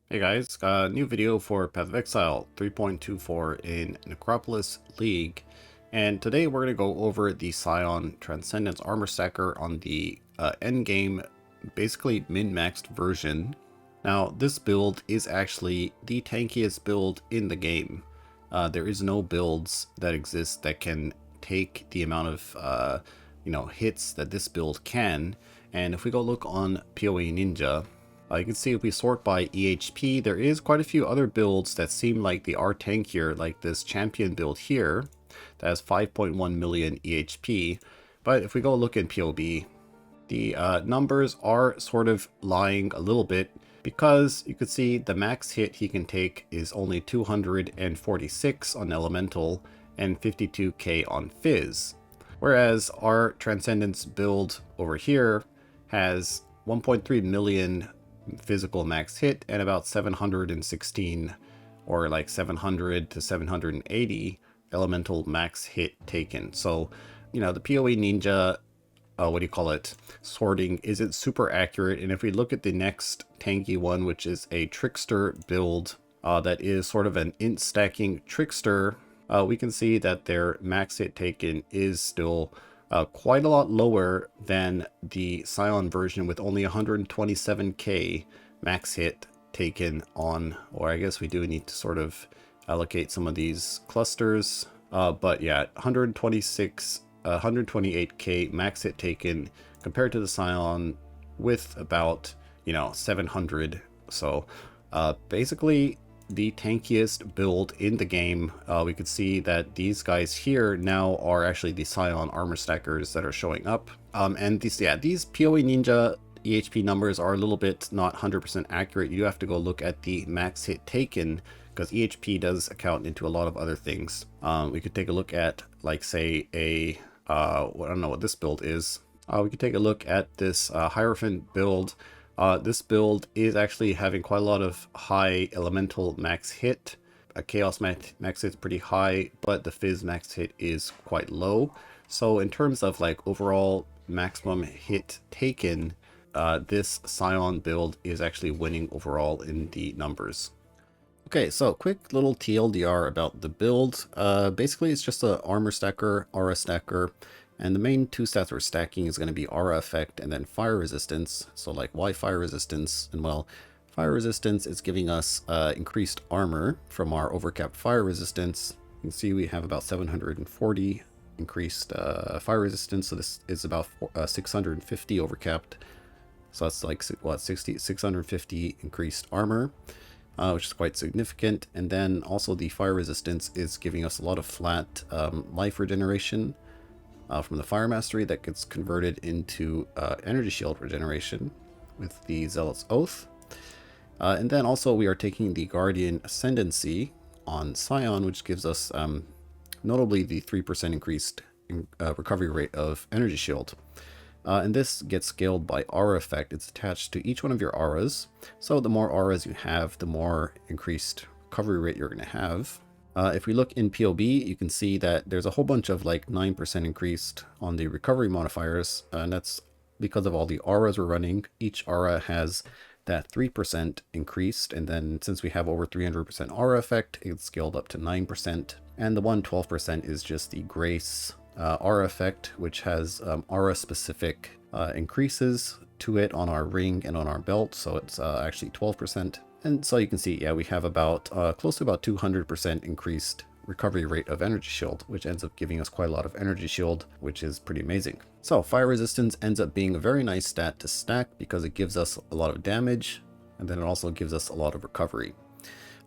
Hey guys, new video for Path of Exile 3.24 in Necropolis League, and today we're going to go over the Scion Transcendence Armour Stacker on the endgame, basically min-maxed version. Now this build is actually the tankiest build in the game. There is no builds that exist that can take the amount of hits that this build can, and if we go look on PoE Ninja, you can see if we sort by EHP, there is quite a few other builds that seem like they are tankier, like this champion build here that has 5.1 million EHP. But if we go look in POB, the numbers are sort of lying a little bit, because you could see the max hit he can take is only 246 on Elemental and 52k on Fizz. Whereas our Transcendence build over here has 1.3 million physical max hit and about 716 or like 700 to 780 elemental max hit taken. So, the PoE Ninja, sorting isn't super accurate. And if we look at the next tanky one, which is a Trickster build, that is sort of an int stacking Trickster, we can see that their max hit taken is still quite a lot lower than the Scion version, with only 127k max hit taken on, or I guess we do need to sort of allocate some of these clusters. But yeah, 128k max hit taken compared to the Scion with about, 700. So basically the tankiest build in the game. We could see that these guys here now are actually the Scion armor stackers that are showing up. And these PoE Ninja EHP numbers are a little bit not 100% accurate. You have to go look at the max hit taken, because EHP does account into a lot of other things. We could take a look at, like, say, I don't know what this build is. We could take a look at this Hierophant build. This build is actually having quite a lot of high elemental max hit. A chaos max hit is pretty high, but the Fizz max hit is quite low. So in terms of like overall maximum hit taken, this Scion build is actually winning overall in the numbers. Okay, so quick little TLDR about the build. Basically it's just a armor stacker, aura stacker. And the main two stats we're stacking is going to be aura effect and then fire resistance. So like, why fire resistance? And well, fire resistance is giving us increased armor from our overcapped fire resistance. You can see we have about 740 increased fire resistance. So this is about 650 overcapped. So that's like, what, 650 increased armor, which is quite significant. And then also the fire resistance is giving us a lot of flat life regeneration from the Fire Mastery that gets converted into energy shield regeneration with the Zealot's Oath. And then also we are taking the Guardian Ascendancy on Scion, which gives us notably the 3% increased recovery rate of energy shield. And this gets scaled by aura effect. It's attached to each one of your auras. So the more auras you have, the more increased recovery rate you're going to have. If we look in POB, you can see that there's a whole bunch of like 9% increased on the recovery modifiers, and that's because of all the auras we're running. Each aura has that 3% increased, and then since we have over 300% aura effect, it's scaled up to 9%. And the 112% is just the Grace aura effect, which has aura specific increases to it on our ring and on our belt, so it's actually 12%. And so you can see, yeah, we have about close to about 200% increased recovery rate of energy shield, which ends up giving us quite a lot of energy shield, which is pretty amazing. So fire resistance ends up being a very nice stat to stack because it gives us a lot of damage, and then it also gives us a lot of recovery.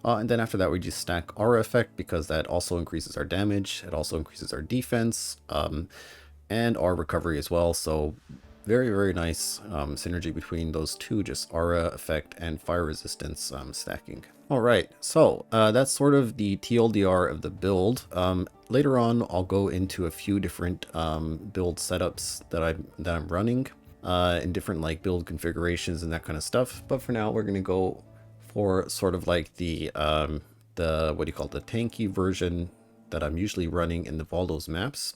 And then after that, we just stack aura effect because that also increases our damage. It also increases our defense and our recovery as well. So very, very nice synergy between those two, just aura effect and fire resistance stacking. All right, so that's sort of the TLDR of the build. Later on, I'll go into a few different build setups that I'm running in different like build configurations and that kind of stuff. But for now, we're gonna go for sort of like the tanky version that I'm usually running in the Valdos maps.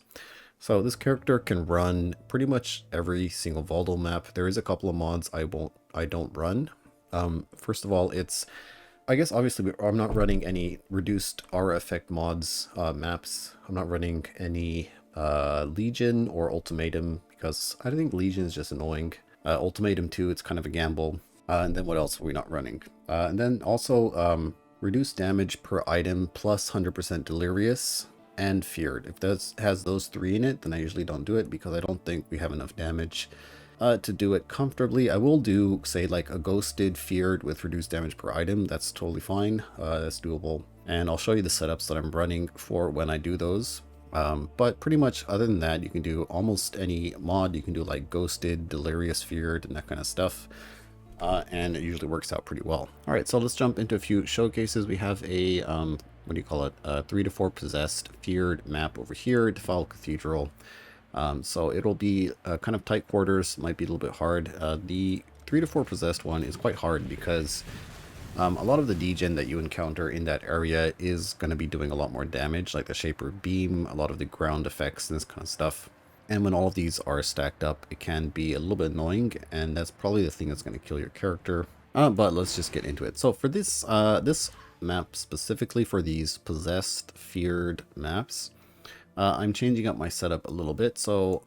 So this character can run pretty much every single Valdo map. There is a couple of mods I don't run, First of all, it's, I guess obviously I'm not running any reduced aura effect mods maps. I'm not running any Legion or Ultimatum because I think Legion is just annoying. Ultimatum 2, it's kind of a gamble. And then what else are we not running? And then also reduced damage per item plus 100% Delirious and Feared. If that has those three in it, then I usually don't do it because I don't think we have enough damage to do it comfortably. I will do, say, like a Ghosted Feared with reduced damage per item. That's totally fine. That's doable. And I'll show you the setups that I'm running for when I do those. But pretty much other than that, you can do almost any mod. You can do like Ghosted, Delirious, Feared, and that kind of stuff. And it usually works out pretty well. All right, so let's jump into a few showcases. We have a, what do you call it? 3 to 4 Possessed Feared map over here, Defiled Cathedral. So it'll be kind of tight quarters, might be a little bit hard. The 3 to 4 Possessed one is quite hard because a lot of the degen that you encounter in that area is going to be doing a lot more damage, like the Shaper Beam, a lot of the ground effects and this kind of stuff. And when all of these are stacked up, it can be a little bit annoying, and that's probably the thing that's going to kill your character. But let's just get into it. So for this this map specifically, for these Possessed Feared maps, I'm changing up my setup a little bit. So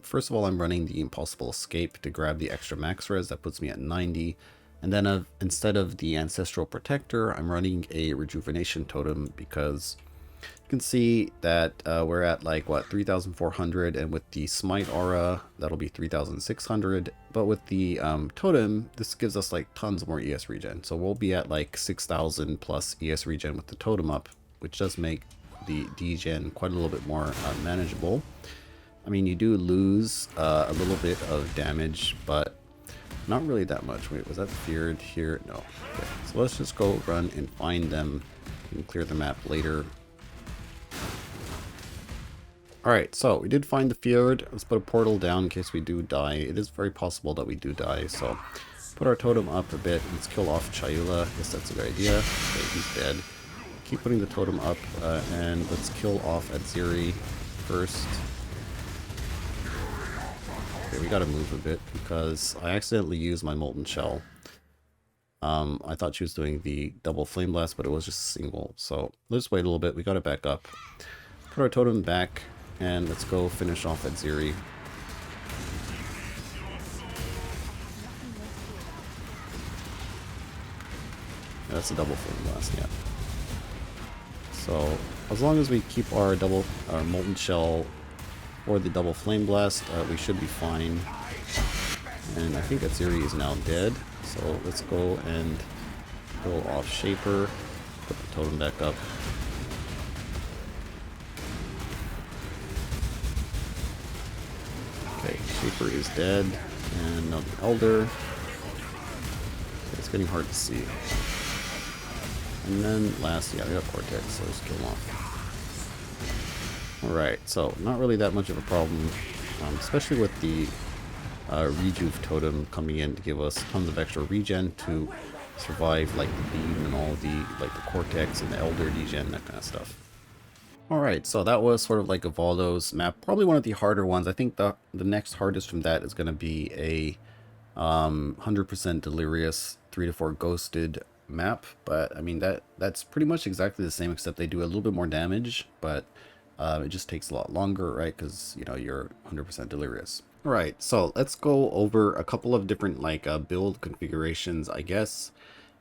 first of all, I'm running the Impossible Escape to grab the extra max res. That puts me at 90. And then instead of the Ancestral Protector, I'm running a Rejuvenation Totem because you can see that we're at like, what, 3,400, and with the Smite Aura, that'll be 3,600. But with the Totem, this gives us like tons more ES regen. So we'll be at like 6,000 plus ES regen with the Totem up, which does make the degen quite a little bit more manageable. I mean, you do lose a little bit of damage, but not really that much. Wait, was that Feared here? No. Okay. So let's just go run and find them and clear the map later. Alright, so we did find the Feared. Let's put a portal down in case we do die. It is very possible that we do die, so put our totem up a bit. Let's kill off Chayula. I guess that's a good idea. Okay, he's dead. Keep putting the totem up, and let's kill off Adziri first. Okay, we gotta move a bit because I accidentally used my Molten Shell. I thought she was doing the double Flame Blast, but it was just a single. So let's wait a little bit. We gotta back up. Put our totem back, and let's go finish off Adziri. Yeah, that's a double Flame Blast, yeah. So as long as we keep our Molten Shell or the double Flame Blast, we should be fine. And I think Adziri is now dead, so let's go and kill off Shaper, put the totem back up. Okay, Shaper is dead, and now the Elder. Okay, it's getting hard to see. And then last, yeah, we got Cortex, so let's kill him off. Alright, so not really that much of a problem, especially with the Rejuve Totem coming in to give us tons of extra regen to survive like the Beam and all the, like the Cortex and the Elder degen, that kind of stuff. Alright, so that was sort of like a Valdo's map, probably one of the harder ones. I think the next hardest from that is going to be a 100% Delirious 3 to 4 Ghosted map, but I mean that's pretty much exactly the same, except they do a little bit more damage, but it just takes a lot longer, right? Because, you know, you're 100% Delirious. All right, so let's go over a couple of different like build configurations, I guess,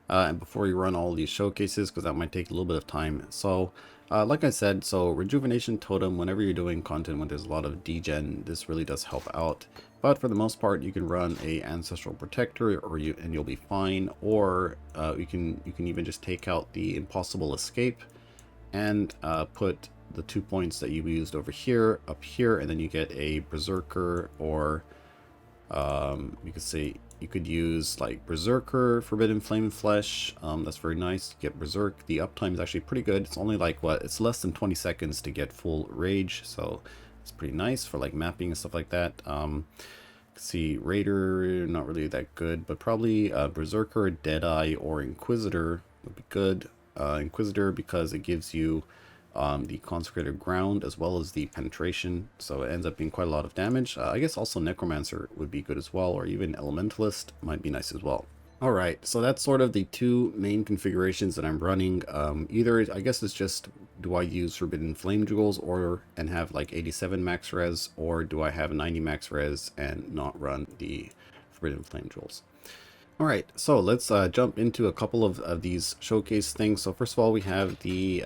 and before we run all these showcases, because that might take a little bit of time. So like I said, so Rejuvenation Totem, whenever you're doing content when there's a lot of degen, this really does help out. But for the most part, you can run a Ancestral Protector, and you'll be fine. Or you can even just take out the Impossible Escape and put the 2 points that you used over here up here, and then you get a Berserker, or you could say you could use like Berserker, Forbidden Flame and Flesh. That's very nice. You get Berserk. The uptime is actually pretty good. It's only like, what, it's less than 20 seconds to get full rage, so it's pretty nice for like mapping and stuff like that. See, Raider, not really that good, but probably Berserker, Deadeye, or Inquisitor would be good. Inquisitor because it gives you the Consecrated Ground as well as the Penetration, so it ends up being quite a lot of damage. I guess also Necromancer would be good as well, or even Elementalist might be nice as well. Alright, so that's sort of the two main configurations that I'm running. Either, I guess it's just, do I use Forbidden Flame Jewels and have like 87 max res, or do I have 90 max res and not run the Forbidden Flame Jewels? Alright, so let's jump into a couple of these showcase things. So first of all, we have the,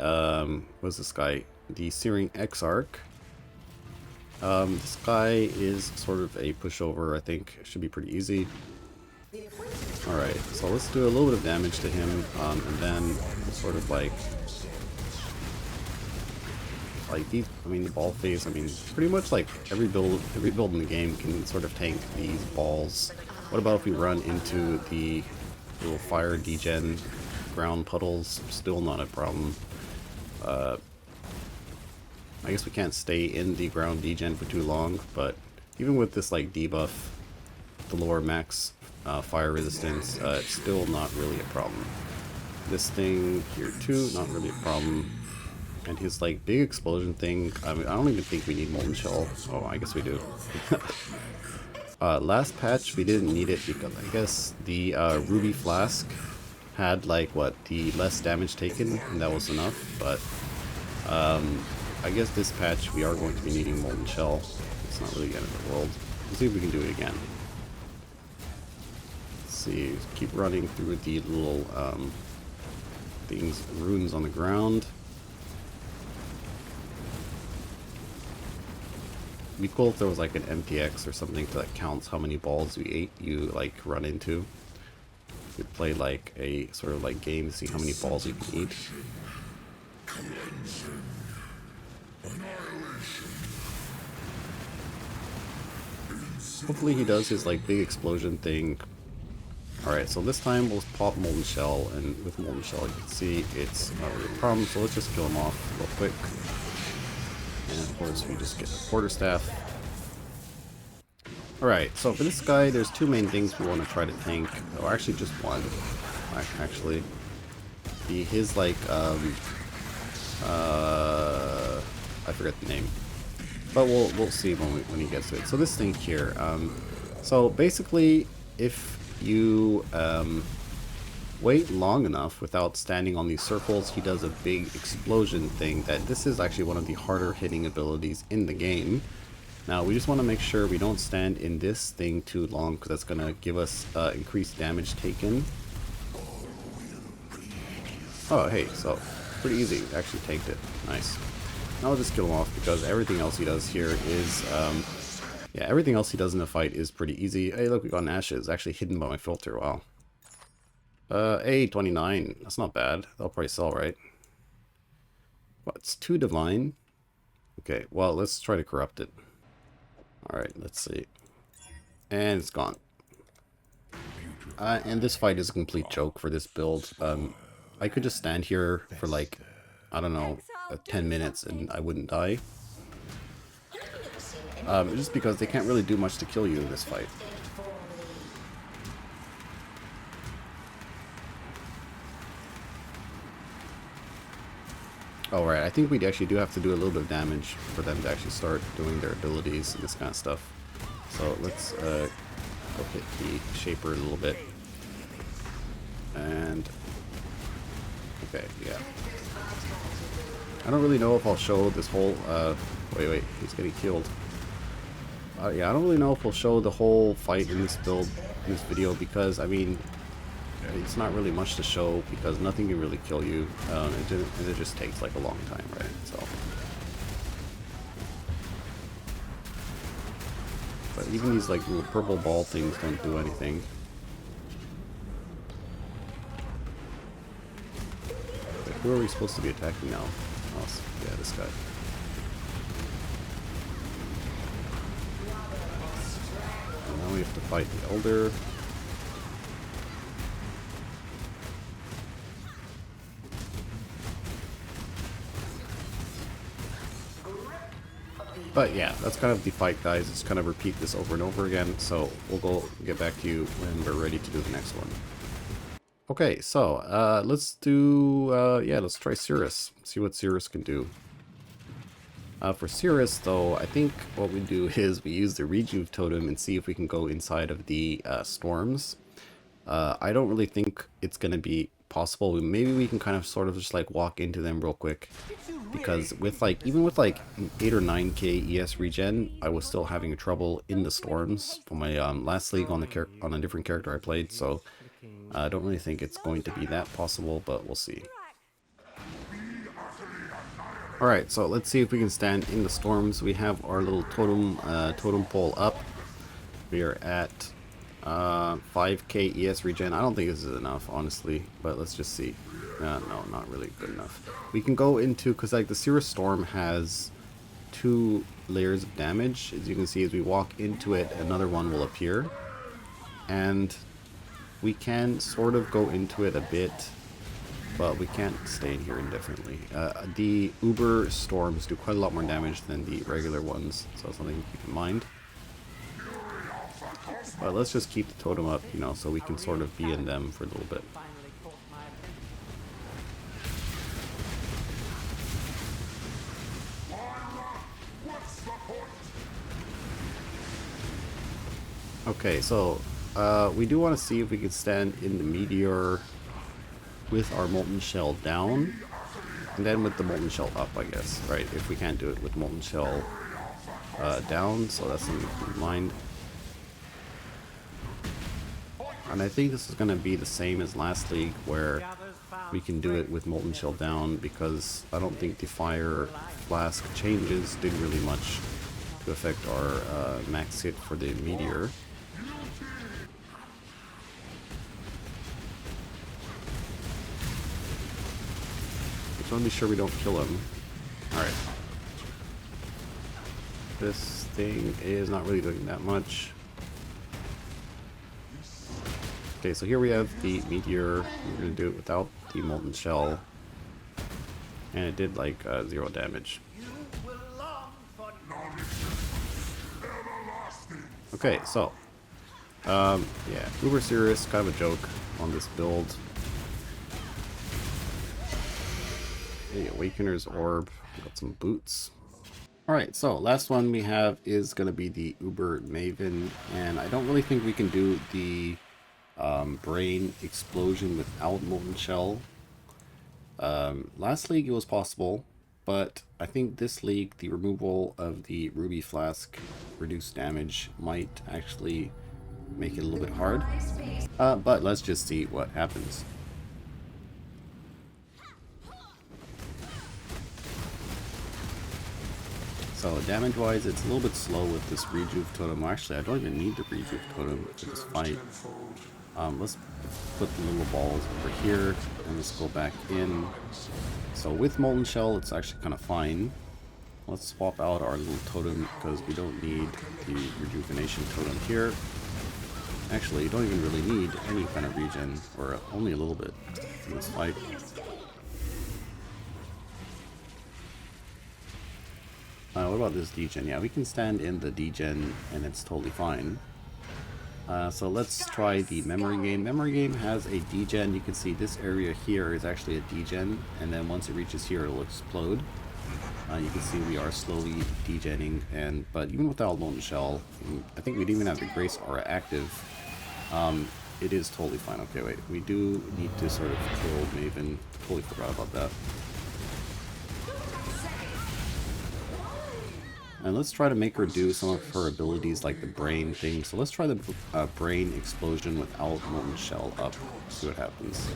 what's this guy? The Searing Exarch. This guy is sort of a pushover, I think. It should be pretty easy. Alright, so let's do a little bit of damage to him, and then sort of like these, I mean, the ball phase, I mean, pretty much like every build in the game can sort of tank these balls. What about if we run into the little fire degen ground puddles? Still not a problem. I guess we can't stay in the ground degen for too long, but even with this like debuff, the lower max fire resistance, it's still not really a problem. This thing here too, not really a problem. And his like big explosion thing, I mean, I don't even think we need Molten Shell. Oh, I guess we do. Last patch we didn't need it because I guess the Ruby Flask had like what, the less damage taken, and that was enough. But I guess this patch we are going to be needing Molten Shell. It's not really the end of the world. Let's see if we can do it again. See, keep running through the little things, runes on the ground. It'd be cool if there was like an MPX or something that counts how many balls you like run into. You could play like a sort of like game to see how many balls you can eat. Hopefully he does his like big explosion thing. Alright, so this time we'll pop Molten Shell, and with Molten Shell you can see it's not really a problem, so let's just kill him off real quick. And of course we just get the quarterstaff. Alright, so for this guy there's two main things we want to try to tank, or actually just one, actually. His like, I forget the name. But we'll see when he gets to it. So this thing here, so basically if you wait long enough without standing on these circles, he does a big explosion thing. That this is actually one of the harder hitting abilities in the game. Now we just want to make sure we don't stand in this thing too long, because that's going to give us increased damage taken. Oh hey, so pretty easy, actually tanked it, nice. Now I'll just kill him off because everything else he does here is yeah, everything else he does in the fight is pretty easy. Hey, look, we got an Ashes, actually hidden by my filter, wow. A29, that's not bad. That'll probably sell, right? Well, it's 2 divine. Okay, well, let's try to corrupt it. Alright, let's see. And it's gone. And this fight is a complete joke for this build. I could just stand here for like, I don't know, 10 minutes and I wouldn't die. Just because they can't really do much to kill you in this fight. Oh right, I think we actually do have to do a little bit of damage for them to actually start doing their abilities and this kind of stuff. So let's go hit the Shaper a little bit. And okay, yeah. I don't really know if I'll show this whole wait, he's getting killed. Yeah, I don't really know if we'll show the whole fight in this build, in this video, because, I mean, it's not really much to show, because nothing can really kill you, and it just takes, like, a long time, right, so. But even these, like, little purple ball things don't do anything. Like, who are we supposed to be attacking now? Oh, yeah, this guy. Now we have to fight the Elder. But yeah, that's kind of the fight, guys. Just kind of repeat this over and over again. So we'll go get back to you when we're ready to do the next one. Okay, so let's do, yeah, let's try Sirus. See what Sirus can do. For Sirus, though, I think what we do is we use the Rejuve Totem and see if we can go inside of the storms. I don't really think it's going to be possible. Maybe we can kind of sort of just like walk into them real quick, because with like even with like 8 or 9k ES regen, I was still having trouble in the storms for my last league on the on a different character I played. So I don't really think it's going to be that possible, but we'll see. Alright, so let's see if we can stand in the storms. We have our little totem pole up. We are at 5k ES regen. I don't think this is enough, honestly, but let's just see. No, not really good enough. We can go into, because like the Sirus Storm has 2 layers of damage. As you can see, as we walk into it, another one will appear. And we can sort of go into it a bit, but we can't stay in here indefinitely. The Uber Storms do quite a lot more damage than the regular ones, so something to keep in mind. But let's just keep the totem up, you know, so we can sort of be in them for a little bit. Okay, so we do want to see if we can stand in the meteor with our molten shell down, and then with the molten shell up, I guess, right? If we can't do it with molten shell down, so that's something to keep in mind. And I think this is going to be the same as last league, where we can do it with molten shell down, because I don't think the fire flask changes did really much to affect our max hit for the meteor. Just want to be sure we don't kill him. Alright. This thing is not really doing that much. Okay, so here we have the meteor. We're going to do it without the molten shell. And it did like 0 damage. Okay, so yeah, Uber Sirus, kind of a joke on this build. The Awakener's Orb, got some boots. Alright, so last one we have is going to be the Uber Maven, and I don't really think we can do the brain explosion without molten shell. Last league it was possible, but I think this league the removal of the ruby flask reduced damage might actually make it a little bit hard. But let's just see what happens. So damage wise it's a little bit slow with this rejuve totem. Actually I don't even need the rejuve totem for this fight. Let's put the little balls over here and let's go back in. So with molten shell it's actually kind of fine. Let's swap out our little totem because we don't need the rejuvenation totem here. Actually you don't even really need any kind of regen, or only a little bit in this fight. What about this degen? Yeah, we can stand in the degen and it's totally fine. So let's try the memory game. Memory game has a degen. You can see this area here is actually a degen, and then once it reaches here it'll explode. You can see we are slowly degenning, but even without molten shell, I think we didn't even have the Grace Aura active. It is totally fine. Okay, wait, we do need to sort of kill Maven. Totally forgot about that. And let's try to make her do some of her abilities like the brain thing. So let's try the brain explosion without molten shell up. See what happens.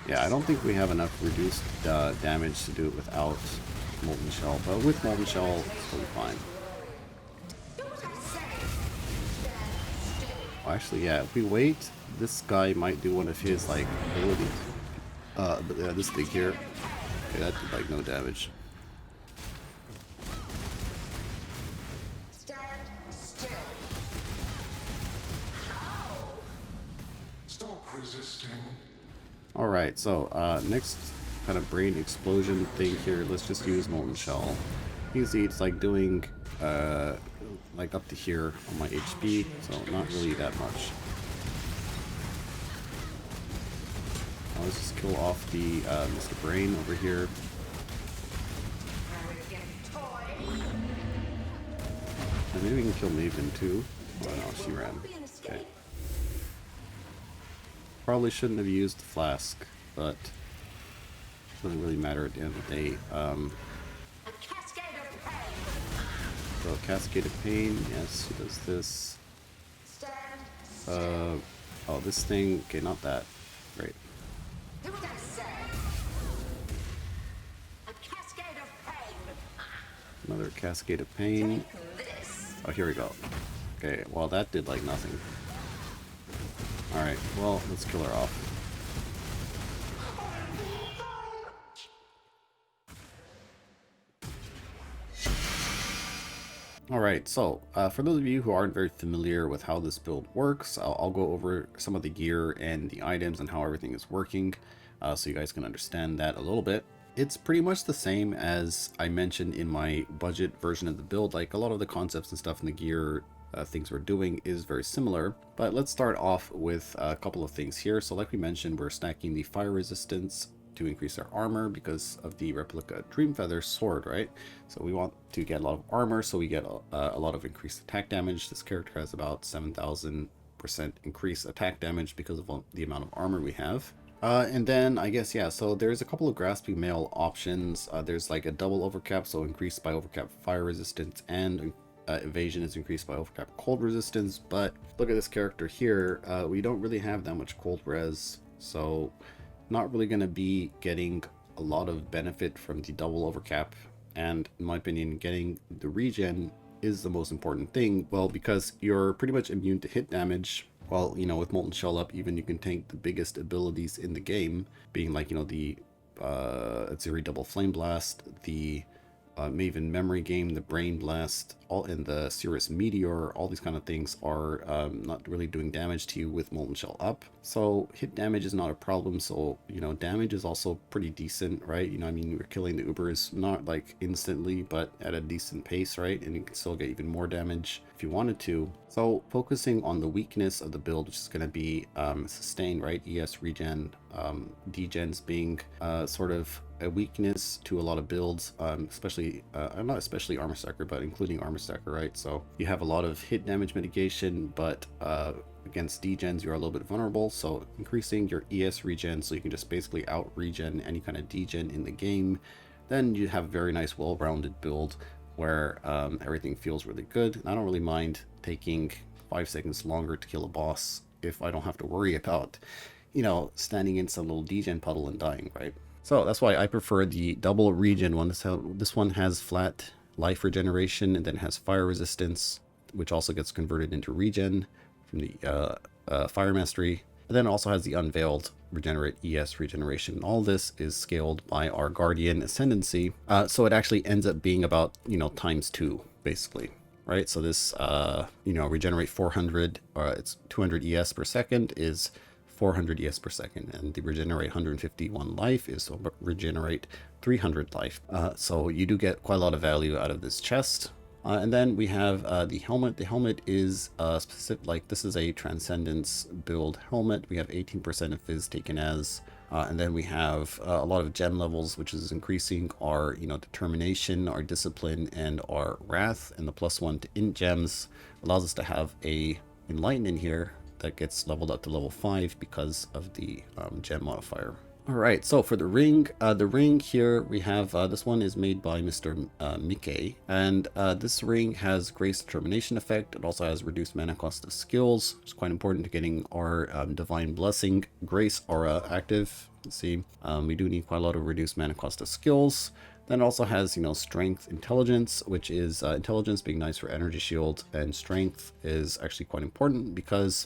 Yeah, I don't think we have enough reduced damage to do it without molten shell, but with molten shell it's totally fine. Well, actually, yeah, if we wait, this guy might do one of his like abilities. But yeah, this thing here. Okay, that did like no damage. Alright, so next kind of brain explosion thing here, let's just use molten shell. You can see it's like doing like up to here on my HP, so not really that much. Let's just kill off the Mr. Brain over here. And maybe we can kill Maven too. Oh no, she ran. Okay. probably shouldn't have used the flask, but it doesn't really matter at the end of the day. So Cascade of Pain, yes, he does this. Oh, this thing, okay, not that. Great. Another Cascade of Pain. Oh, here we go. Okay, well that did like nothing. Alright, well, let's kill her off. Alright, so for those of you who aren't very familiar with how this build works, I'll go over some of the gear and the items and how everything is working, so you guys can understand that a little bit. It's pretty much the same as I mentioned in my budget version of the build. Like a lot of the concepts and stuff in the gear, things we're doing is very similar. But let's start off with a couple of things here. So like we mentioned, we're stacking the fire resistance to increase our armor because of the replica Dreamfeather sword, right? So we want to get a lot of armor, so we get a lot of increased attack damage. This character has about 7,000% increased attack damage because of the amount of armor we have. And then I guess, yeah, so there's a couple of grasping mail options. There's like a double overcap, so increased by overcap fire resistance, and evasion is increased by overcap cold resistance. But look at this character here, we don't really have that much cold res, so not really going to be getting a lot of benefit from the double overcap. And in my opinion, getting the regen is the most important thing. Well, because you're pretty much immune to hit damage. Well, you know, with Molten Shell up, even you can tank the biggest abilities in the game, being like, you know, the Aziri Double Flame Blast, the Maven Memory Game, the Brain Blast, and the Sirus Meteor. All these kind of things are not really doing damage to you with Molten Shell up. So hit damage is not a problem. So, you know, damage is also pretty decent, right? You know, I mean, we're killing the Ubers not like instantly, but at a decent pace, right? And you can still get even more damage if you wanted to. So focusing on the weakness of the build, which is going to be sustain, right? ES regen, degens being sort of a weakness to a lot of builds, especially not especially Armor Stacker, but including Armor Stacker, right? So you have a lot of hit damage mitigation, but against degens you're a little bit vulnerable, so increasing your ES regen so you can just basically out regen any kind of degen in the game, then you have a very nice well-rounded build where everything feels really good. And I don't really mind taking 5 seconds longer to kill a boss if I don't have to worry about, you know, standing in some little degen puddle and dying, right? So that's why I prefer the double regen one. This one has flat life regeneration and then has fire resistance, which also gets converted into regen from the fire mastery. And then it also has the unveiled regenerate ES regeneration. All this is scaled by our guardian ascendancy. So it actually ends up being about, you know, ×2 basically, right? So this, you know, regenerate 400, it's 200 ES per second is 400 ES per second, and the regenerate 151 life is to regenerate 300 life. So you do get quite a lot of value out of this chest. And then we have the helmet. The helmet is specific, like this is a Transcendence build helmet. We have 18% of Fizz taken as, and then we have a lot of gem levels, which is increasing our, you know, determination, our discipline, and our wrath. And the +1 to int gems allows us to have a enlighten in here that gets leveled up to level 5 because of the gem modifier. All right, so for the ring here we have, this one is made by Mr. Mickey, and this ring has Grace Determination effect. It also has reduced mana cost of skills, which is quite important to getting our Divine Blessing Grace aura active. Let's see, we do need quite a lot of reduced mana cost of skills. Then it also has, you know, strength, intelligence, which is intelligence being nice for energy shield, and strength is actually quite important because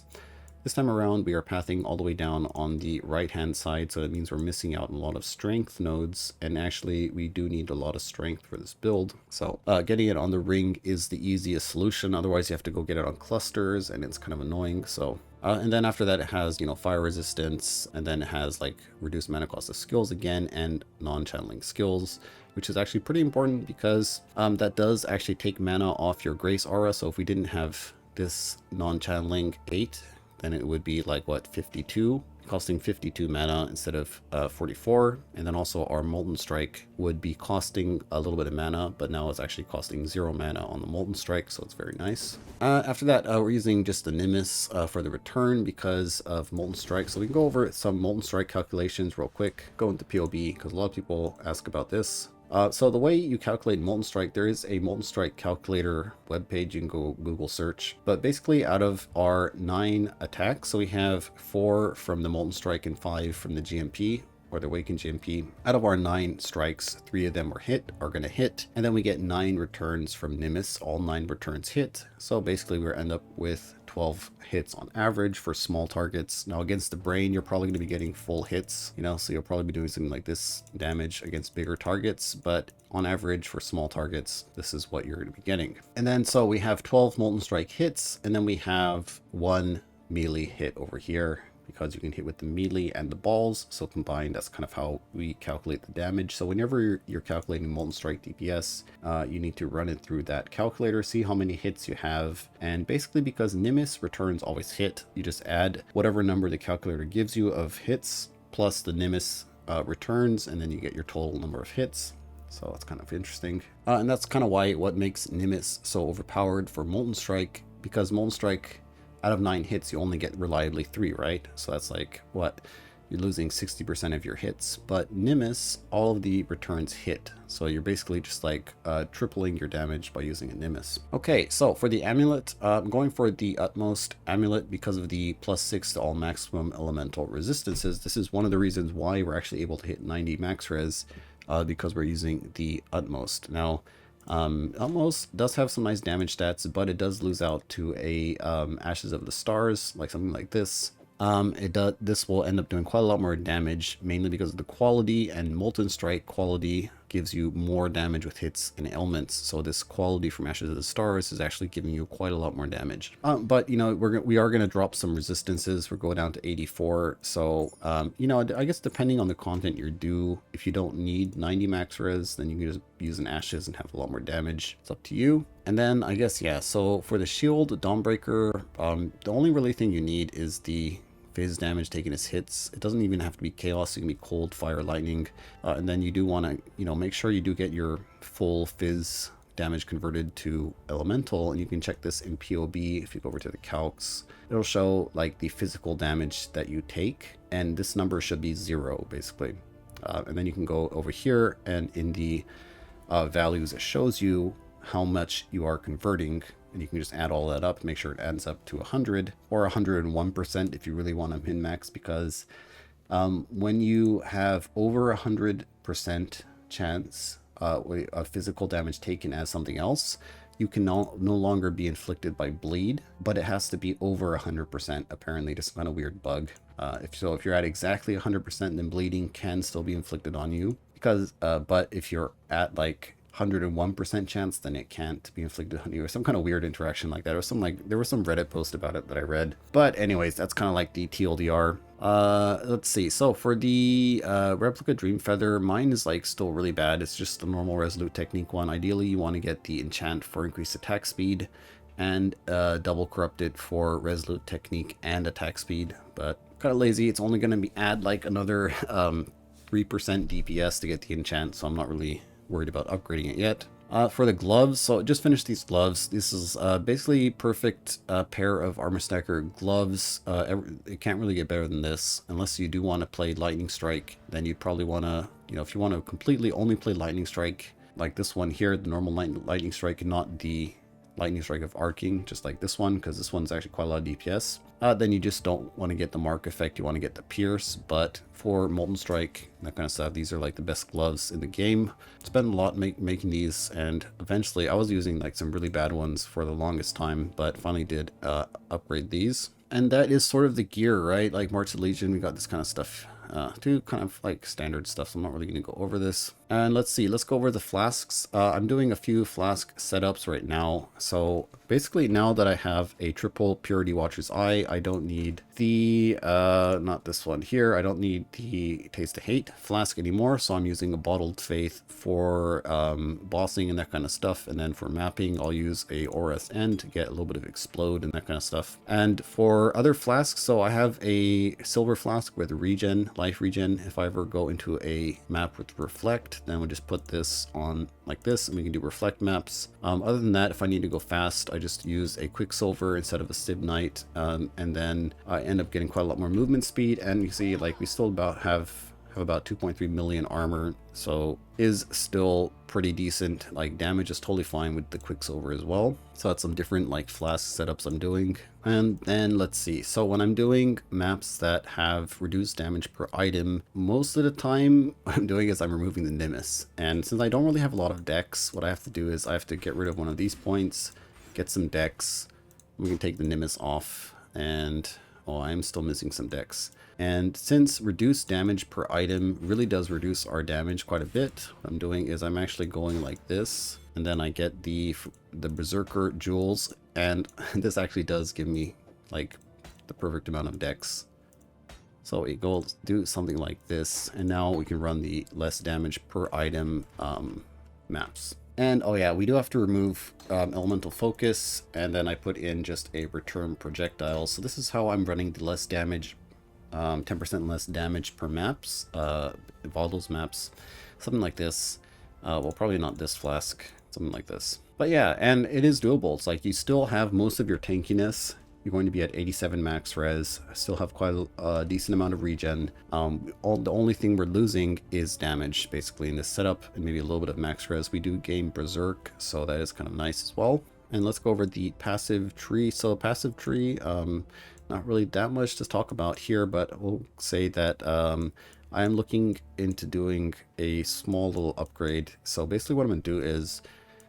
this time around we are pathing all the way down on the right hand side, so that means we're missing out on a lot of strength nodes, and actually we do need a lot of strength for this build. So getting it on the ring is the easiest solution, otherwise you have to go get it on clusters and it's kind of annoying. So and then after that it has, you know, fire resistance, and then it has like reduced mana cost of skills again, and non-channeling skills, which is actually pretty important because that does actually take mana off your Grace aura. So if we didn't have this non-channeling 8, then it would be like, what, 52 costing 52 mana instead of 44. And then also our Molten Strike would be costing a little bit of mana, but now it's actually costing 0 mana on the Molten Strike, so it's very nice. After that, we're using just the Nimbus for the return because of Molten Strike. So we can go over some Molten Strike calculations real quick, go into POB, because a lot of people ask about this. So the way you calculate Molten Strike, there is a Molten Strike calculator webpage you can go Google search. But basically out of our 9 attacks, so we have 4 from the Molten Strike and 5 from the GMP, or the Awakened GMP. Out of our 9 strikes, 3 of them are going to hit. And then we get 9 returns from Nimbus. All 9 returns hit. So basically we end up with 12 hits on average for small targets. Now against the brain, you're probably going to be getting full hits, so you'll probably be doing something like this damage against bigger targets, but on average for small targets, this is what you're going to be getting. And then so we have 12 Molten Strike hits, and then we have 1 melee hit over here, because you can hit with the melee and the balls. So combined, that's kind of how we calculate the damage. So whenever you're calculating Molten Strike DPS, you need to run it through that calculator, see how many hits you have. And basically, because Nimbus returns always hit, you just add whatever number the calculator gives you of hits plus the Nimbus returns, and then you get your total number of hits. So it's kind of interesting. And that's kind of what makes Nimbus so overpowered for Molten Strike, because Molten Strike, out of 9 hits, you only get reliably 3, right? So that's like, what? You're losing 60% of your hits. But Nimbus, all of the returns hit. So you're basically just like tripling your damage by using a Nimbus. Okay, so for the amulet, I'm going for the Utmost amulet because of the +6 to all maximum elemental resistances. This is one of the reasons why we're actually able to hit 90 max res, because we're using the Utmost. Now, Utmost does have some nice damage stats, but it does lose out to a Ashes of the Stars, like something like this. This will end up doing quite a lot more damage, mainly because of the quality, and Molten Strike quality gives you more damage with hits and ailments. So this quality from Ashes of the Stars is actually giving you quite a lot more damage. But we are going to drop some resistances. We're going down to 84. So I guess depending on the content you do, if you don't need 90 max res, then you can just use an Ashes and have a lot more damage. It's up to you. And then I guess, yeah, so for the shield Dawnbreaker, the only really thing you need is the Fizz damage taken as hits. It doesn't even have to be chaos. It can be cold, fire, lightning. And then you do want to, make sure you do get your full Fizz damage converted to elemental. And you can check this in POB. If you go over to the calcs, it'll show like the physical damage that you take. And this number should be 0 basically. And then you can go over here, and in the values, it shows you how much you are converting, and you can just add all that up, make sure it adds up to 100 or 101% if you really want to min max, because when you have over 100% chance of physical damage taken as something else, you can no longer be inflicted by bleed, but it has to be over 100%. Apparently, just kind of weird bug. If you're at exactly 100%, then bleeding can still be inflicted on you, because but if you're at like 101% chance, then it can't be inflicted on you, or some kind of weird interaction like that. There was some Reddit post about it that I read. But anyways, that's kind of like the TLDR. Let's see. So for the replica Dream Feather, mine is like still really bad. It's just the normal Resolute Technique one. Ideally, you want to get the enchant for increased attack speed, and double corrupted for Resolute Technique and attack speed. But kind of lazy. It's only going to add like another 3% DPS to get the enchant, so I'm not really worried about upgrading it yet. For the gloves, so I just finished these gloves. This is basically perfect pair of Armor Stacker gloves. It can't really get better than this, unless you do want to play Lightning Strike. Then you'd probably want to, if you want to completely only play Lightning Strike, like this one here, the normal Lightning Strike, and not the Lightning Strike of arcing, just like this one, because this one's actually quite a lot of DPS. Then you just don't want to get the mark effect, you want to get the pierce. But for Molten Strike, that kind of stuff, these are like the best gloves in the game. Spent a lot making these, and eventually I was using like some really bad ones for the longest time, but finally did upgrade these. And that is sort of the gear, right? Like March of Legion, we got this kind of stuff too, kind of like standard stuff, so I'm not really going to go over this. And let's see, let's go over the flasks. I'm doing a few flask setups right now. So basically now that I have a triple Purity Watcher's Eye, I don't need the, not this one here, I don't need the Taste of Hate flask anymore. So I'm using a Bottled Faith for bossing and that kind of stuff. And then for mapping, I'll use a OSIN to get a little bit of Explode and that kind of stuff. And for other flasks, so I have a Silver Flask with regen, life regen. If I ever go into a map with Reflect, then we'll just put this on like this and we can do reflect maps. Other than that, if I need to go fast, I just use a Quicksilver instead of a Sib Knight, and then I end up getting quite a lot more movement speed. And you see, like, we still have about 2.3 million armor, so is still pretty decent. Like, damage is totally fine with the Quicksilver as well. So that's some different like flask setups I'm doing. And then let's see, so when I'm doing maps that have reduced damage per item, most of the time what I'm doing is I'm removing the Nimbus. And since I don't really have a lot of decks, what I have to do is I have to get rid of one of these points, get some decks, we can take the Nimbus off, and oh, I'm still missing some decks. And since reduced damage per item really does reduce our damage quite a bit, what I'm doing is I'm actually going like this, and then I get the Berserker Jewels, and this actually does give me like the perfect amount of decks. So it goes do something like this, and now we can run the less damage per item maps. And oh yeah, we do have to remove elemental focus, and then I put in just a return projectile. So this is how I'm running the less damage, 10% less damage per maps, Valdos maps, something like this. Well, probably not this flask, something like this. But yeah, and it is doable. It's like you still have most of your tankiness. You're going to be at 87 max res, still have quite a decent amount of regen. The only thing we're losing is damage, basically, in this setup, and maybe a little bit of max res. We do gain Berserk, so that is kind of nice as well. And let's go over the passive tree. So passive tree, not really that much to talk about here, but we'll say that I am looking into doing a small little upgrade. So basically what I'm going to do is,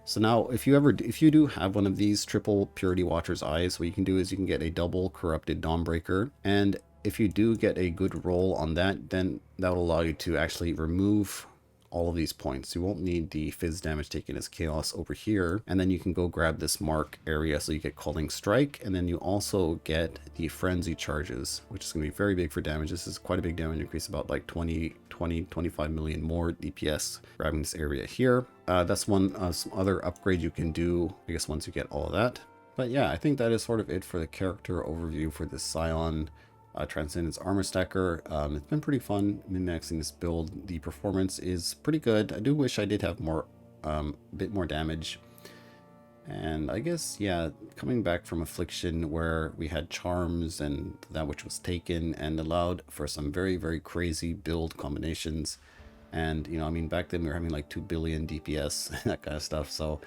so now if you do have one of these triple Purity Watcher's Eyes, what you can do is you can get a double Corrupted Dawnbreaker. And if you do get a good roll on that, then that will allow you to actually remove all of these points. You won't need the Fizz damage taken as Chaos over here. And then you can go grab this mark area, so you get Calling Strike, and then you also get the Frenzy charges, which is going to be very big for damage. This is quite a big damage increase, about like 25 million more DPS grabbing this area here. That's one some other upgrade you can do, I guess, once you get all of that. But yeah, I think that is sort of it for the character overview for this Scion Transcendence Armour Stacker. It's been pretty fun min-maxing this build. The performance is pretty good. I do wish I did have more, bit more damage. And I guess, yeah, coming back from Affliction where we had charms and that which was taken and allowed for some very, very crazy build combinations. And, you know, I mean, back then we were having like 2 billion DPS, that kind of stuff. So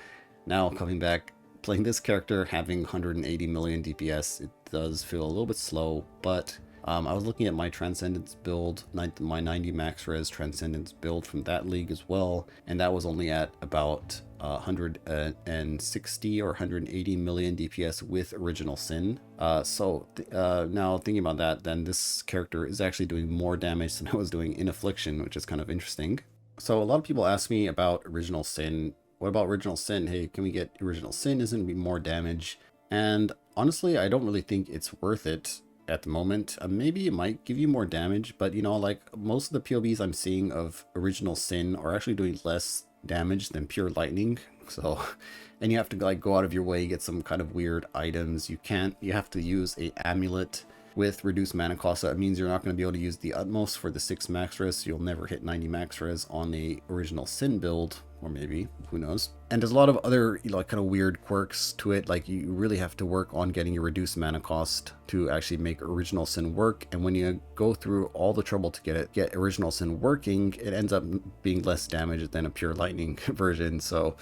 now coming back, playing this character, having 180 million DPS, it does feel a little bit slow, but I was looking at my Transcendence build, my 90 max res Transcendence build from that league as well, and that was only at about 160 or 180 million DPS with Original Sin. Now thinking about that, then this character is actually doing more damage than I was doing in Affliction, which is kind of interesting. So a lot of people ask me about Original Sin. What about Original Sin? Hey, can we get Original Sin? Isn't it be more damage? And honestly, I don't really think it's worth it at the moment. Maybe it might give you more damage, but you know, like most of the POBs I'm seeing of Original Sin are actually doing less damage than pure lightning. So, and you have to like go out of your way, get some kind of weird items. You have to use a amulet with reduced mana cost. So that means you're not going to be able to use the utmost for the 6 max res. So you'll never hit 90 max res on the Original Sin build, or maybe, who knows. And there's a lot of other, you know, kind of weird quirks to it. Like you really have to work on getting your reduced mana cost to actually make Original Sin work. And when you go through all the trouble to get Original Sin working, it ends up being less damage than a pure lightning version. So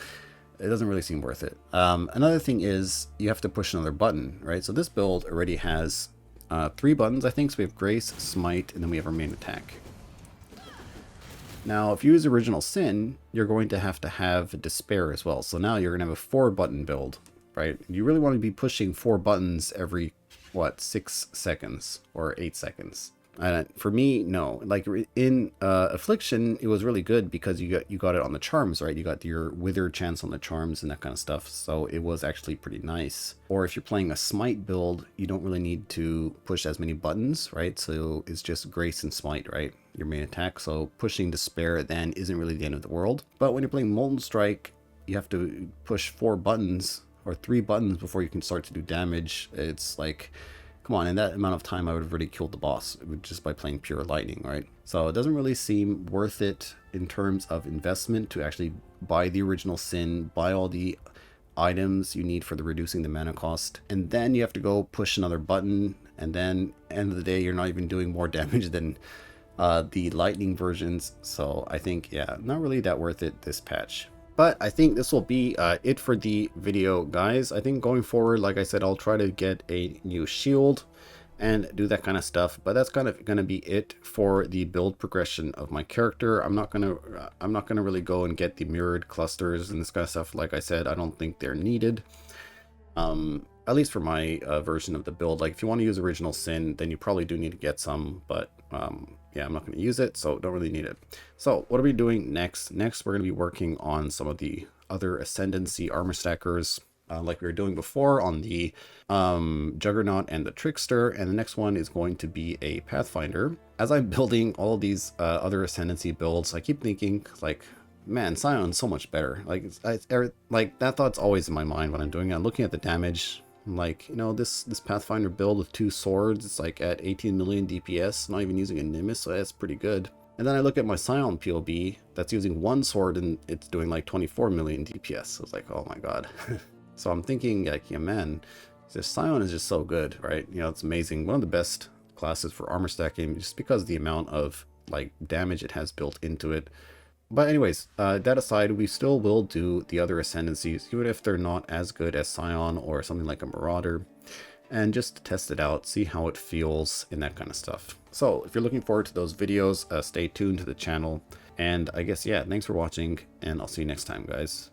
it doesn't really seem worth it. Another thing is you have to push another button, right? So this build already has 3 buttons, I think. So we have Grace, Smite, and then we have our main attack. Now, if you use Original Sin, you're going to have Despair as well. So now you're going to have a 4-button build, right? You really want to be pushing 4 buttons every, what, 6 seconds or 8 seconds. For me, no. Like in Affliction, it was really good because you got it on the charms, right? You got your wither chance on the charms and that kind of stuff. So it was actually pretty nice. Or if you're playing a smite build, you don't really need to push as many buttons, right? So it's just grace and smite, right? Your main attack. So pushing despair then isn't really the end of the world. But when you're playing Molten Strike, you have to push 4 buttons or 3 buttons before you can start to do damage. It's like, come on, in that amount of time I would have already killed the boss just by playing pure lightning, right? So it doesn't really seem worth it in terms of investment to actually buy the original Sin, buy all the items you need for the reducing the mana cost, and then you have to go push another button, and then end of the day you're not even doing more damage than the lightning versions. So I think, yeah, not really that worth it this patch. But I think this will be it for the video, guys. I think going forward, like I said, I'll try to get a new shield and do that kind of stuff. But that's kind of going to be it for the build progression of my character. I'm not gonna really go and get the mirrored clusters and this kind of stuff. Like I said, I don't think they're needed. At least for my version of the build. Like if you want to use original Sin, then you probably do need to get some, but yeah, I'm not going to use it, so don't really need it. So what are we doing next? Next, we're going to be working on some of the other Ascendancy armor stackers, like we were doing before on the Juggernaut and the Trickster, and the next one is going to be a Pathfinder. As I'm building all these other Ascendancy builds, I keep thinking, like, man, Scion's so much better. Like, like that thought's always in my mind when I'm doing it. I'm looking at the damage. I'm like, you know, this Pathfinder build with 2 swords, it's like at 18 million DPS, not even using a Nimbus, so that's pretty good. And then I look at my Scion POB that's using 1 sword and it's doing like 24 million DPS. So it's like, oh my god. So I'm thinking, like, yeah, man, this Scion is just so good, right? You know, it's amazing. One of the best classes for armor stacking, just because the amount of like damage it has built into it. But anyways, that aside, we still will do the other Ascendancies, even if they're not as good as Scion or something like a Marauder, and just test it out, see how it feels, and that kind of stuff. So if you're looking forward to those videos, stay tuned to the channel. And I guess, yeah, thanks for watching, and I'll see you next time, guys.